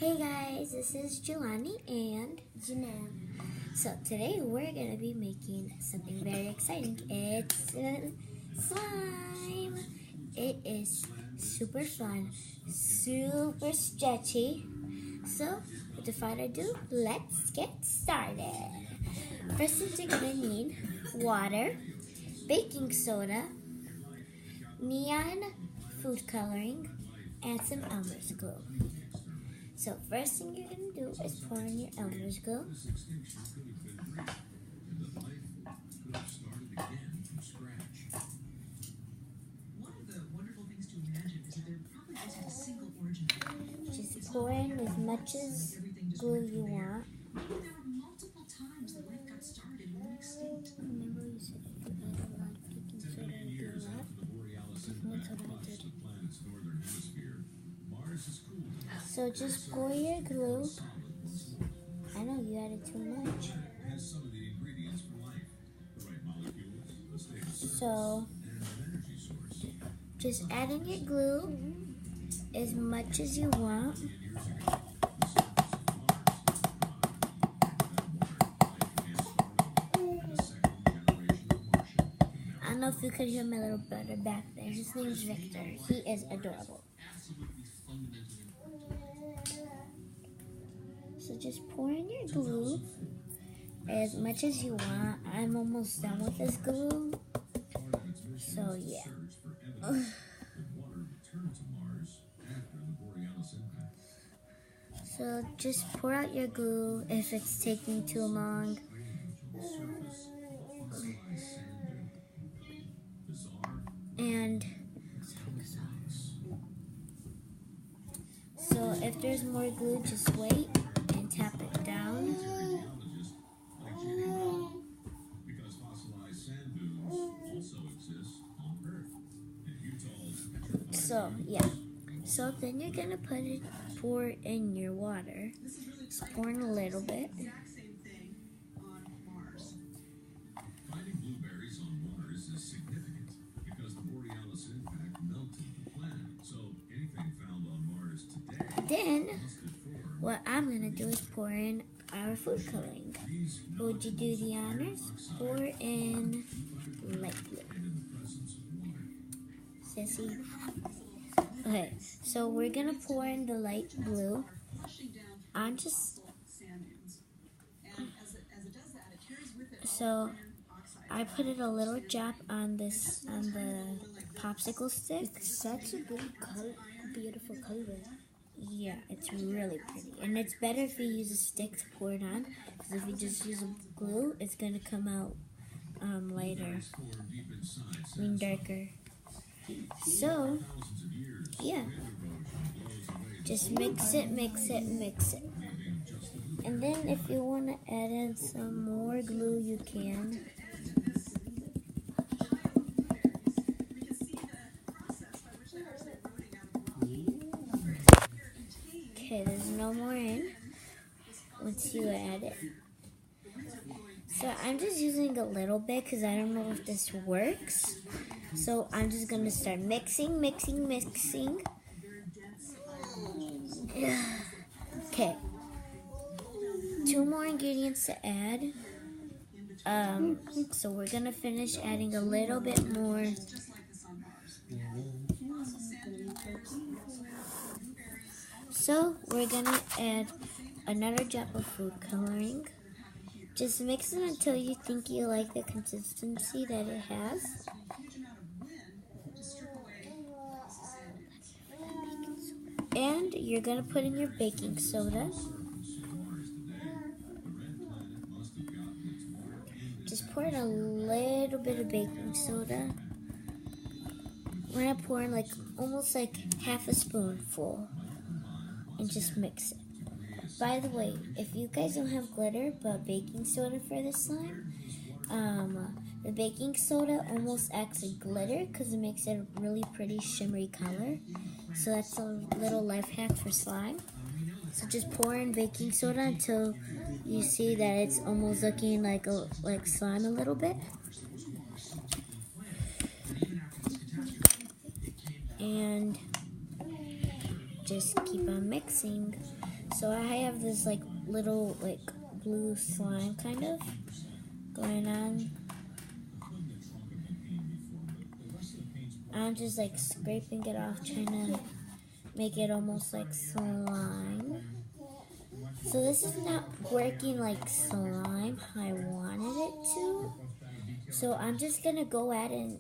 Hey guys, this is Jelani and Janelle. so today we're gonna be making something very exciting. It's slime. It is super fun, super stretchy. So without further ado, let's get started. First things you're gonna need: water, baking soda, neon food coloring, and some Elmer's glue. So first thing you're going to do is pour in your Elmer's glue. Just pour in as much as glue you want. Remember you said if you add a lot of baking soda and do that? That's what I did. So just pour your glue. I know you added too much. So just add in your glue as much as you want. I don't know if you could hear my little brother back there. His name is Victor. He is adorable. So just pour in your glue as much as you want. I'm almost done with this glue. So yeah. So just pour out your glue if it's taking too long. And so if there's more glue, just wait and tap it down. So yeah. So then you're gonna pour in your water. Just pour in a little bit. Then, what I'm going to do is pour in our food coloring. Would you do the honors? Pour in light blue. Sissy. Okay, so we're going to pour in the light blue. So I put it a little drop on the popsicle stick. It's such a good color, beautiful color. Yeah, it's really pretty. And it's better if you use a stick to pour it on, because if you just use a glue, it's going to come out lighter. I mean darker. So, yeah. Just mix it. And then if you want to add in some more glue, you can. Okay, there's no more in once you add it. So I'm just using a little bit because I don't know if this works. So I'm just going to start mixing. Okay. 2 more ingredients to add. So we're going to finish adding a little bit more. So we're going to add another drop of food coloring. Just mix it until you think you like the consistency that it has. And you're going to put in your baking soda. Just pour in a little bit of baking soda. We're going to pour in almost half a spoonful. And just mix it. By the way, if you guys don't have glitter but baking soda for this slime, the baking soda almost acts like glitter because it makes it a really pretty shimmery color. So that's a little life hack for slime. So just pour in baking soda until you see that it's almost looking like slime a little bit. And just keep on mixing. So I have this like little like blue slime kind of going on. I'm just like scraping it off, trying to make it almost like slime. So this is not working like slime how I wanted it to. So I'm just gonna go in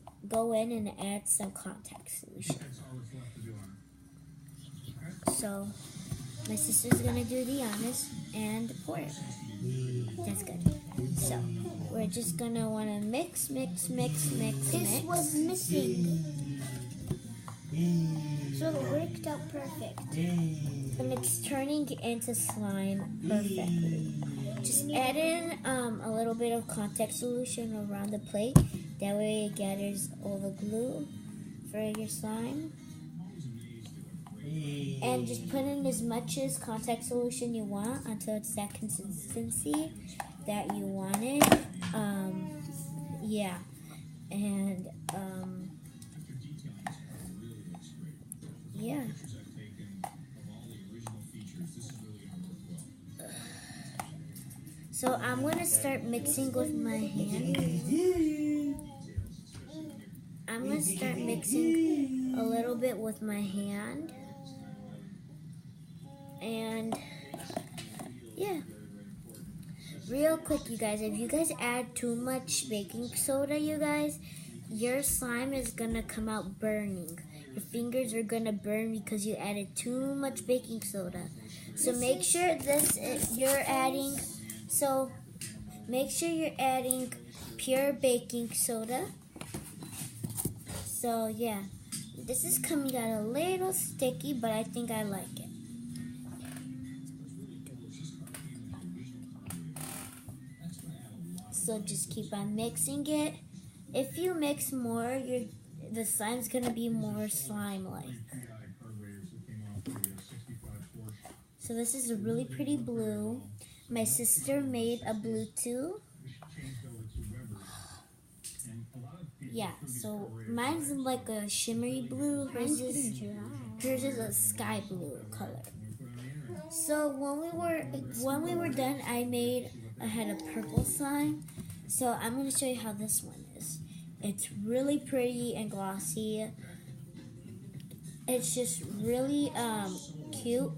and add some contact solution. So my sister's gonna do the honors and pour it. That's good. So we're just gonna wanna mix. This was missing. So it worked out perfect. And it's turning into slime perfectly. Just add in a little bit of contact solution around the plate. That way it gathers all the glue for your slime. And just put in as much as contact solution you want until it's that consistency that you wanted. Yeah. And yeah. So I'm going to start mixing with my hand. I'm going to start mixing a little bit with my hand. And yeah. Real quick, you guys, if you guys add too much baking soda, you guys, your slime is going to come out burning. Your fingers are going to burn because you added too much baking soda. So make sure you're adding pure baking soda. So yeah, this is coming out a little sticky, but I think I like it. So just keep on mixing it. If you mix more, the slime's gonna be more slime-like. So this is a really pretty blue. My sister made a blue too. Yeah, so mine's like a shimmery blue. Hers is a sky blue color. So when we were done, I had a purple slime. So I'm gonna show you how this one is. It's really pretty and glossy. It's just really cute.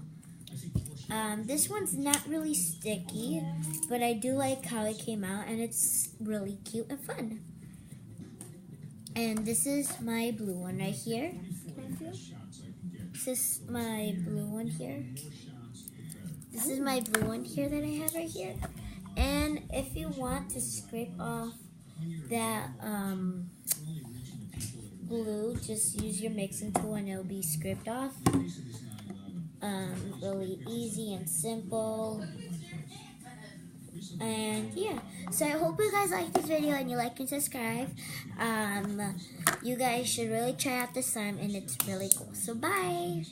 This one's not really sticky, but I do like how it came out, and it's really cute and fun. And this is my blue one right here. This is my blue one here. This is my blue one here that I have right here. And if you want to scrape off that glue, just use your mixing tool and it'll be scraped off. Really easy and simple. And yeah, so I hope you guys like this video and you like and subscribe. You guys should really try out the slime, and it's really cool. So bye.